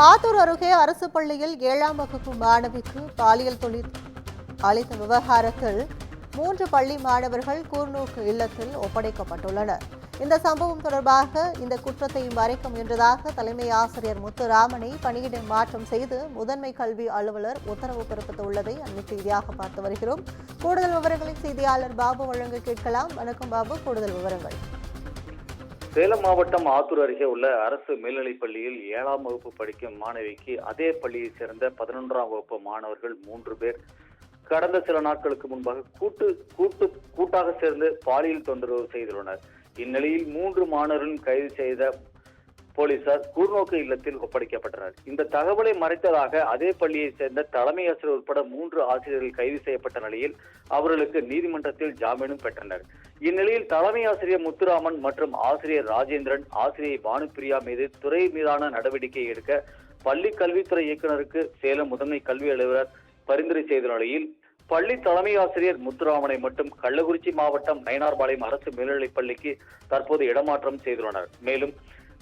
ஆத்தூர் அருகே அரசு பள்ளியில் 7ஆம் வகுப்பு மாணவிக்கு பாலியல் தொழில் அளித்த விவகாரத்தில் 3 பள்ளி மாணவர்கள் கூர்நோக்கு இல்லத்தில் ஒப்படைக்கப்பட்டுள்ளனர். இந்த சம்பவம் தொடர்பாக இந்த குற்றத்தை மறைக்க முயன்றதாக தலைமை ஆசிரியர் முத்துராமனை பணியிடை மாற்றம் செய்து முதன்மை கல்வி அலுவலர் உத்தரவு பிறப்பித்துள்ளதை அண்மை செய்தியாக பார்த்து வருகிறோம். கூடுதல் விவரங்களை செய்தியாளர் பாபு வழங்க கேட்கலாம். வணக்கம் பாபு, கூடுதல் விவரங்கள். சேலம் மாவட்டம் ஆத்தூர் அருகே உள்ள அரசு மேல்நிலைப் பள்ளியில் 7ஆம் வகுப்பு படிக்கும் மாணவிக்கு அதே பள்ளியைச் சேர்ந்த 11ஆம் வகுப்பு மாணவர்கள் 3 பேர் கடந்த சில நாட்களுக்கு முன்பாக கூட்டாக சேர்ந்து பாலியல் தொந்தரவு செய்துள்ளனர். இந்நிலையில் 3 மாணவர்களும் கைது செய்த போலீசார் கூர்நோக்கு இல்லத்தில் ஒப்படைக்கப்பட்டனர். இந்த தகவலை மறைத்ததாக அதே பள்ளியைச் சேர்ந்த தலைமை ஆசிரியர் உட்பட 3 ஆசிரியர்கள் கைது செய்யப்பட்ட நிலையில் அவர்களுக்கு நீதிமன்றத்தில் ஜாமீனும் பெற்றனர். இந்நிலையில் தலைமை ஆசிரியர் முத்துராமன் மற்றும் ஆசிரியர் ராஜேந்திரன், ஆசிரியை பானுப்பிரியா மீது துறை மீதான நடவடிக்கை எடுக்க பள்ளி கல்வித்துறை இயக்குநருக்கு சேலம் முதன்மை கல்வி அலுவலர் பரிந்துரை செய்த நிலையில் பள்ளி தலைமை ஆசிரியர் முத்துராமனை மட்டும் கள்ளக்குறிச்சி மாவட்டம் நயினார்பாளையம் அரசு மேல்நிலைப் பள்ளிக்கு தற்போது இடமாற்றம் செய்துள்ளனர். மேலும்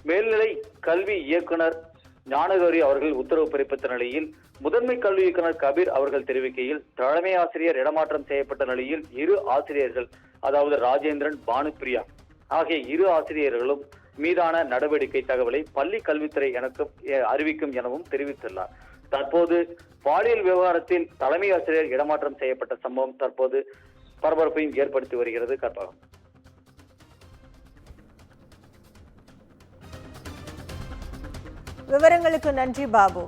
மேல்நிலை கல்வி இயக்குனர் ஞானகௌரி அவர்கள் உத்தரவு பிறப்பித்த நிலையில் முதன்மை கல்வி இயக்குனர் கபீர் அவர்கள் தெரிவிக்கையில் தலைமை ஆசிரியர் இடமாற்றம் செய்யப்பட்ட நிலையில் 2 ஆசிரியர்கள், அதாவது ராஜேந்திரன், பானுப்பிரியா ஆகிய 2 ஆசிரியர்களும் மீதான நடவடிக்கை தகவலை பள்ளி கல்வித்துறை எனக்கு அறிவிக்கும் எனவும் தெரிவித்துள்ளார். தற்போது பாலியல் விவகாரத்தில் தலைமை ஆசிரியர் இடமாற்றம் செய்யப்பட்ட சம்பவம் தற்போது பரபரப்பையும் ஏற்படுத்தி வருகிறது. கற்பகம். விவரங்களுக்கு நன்றி பாபு.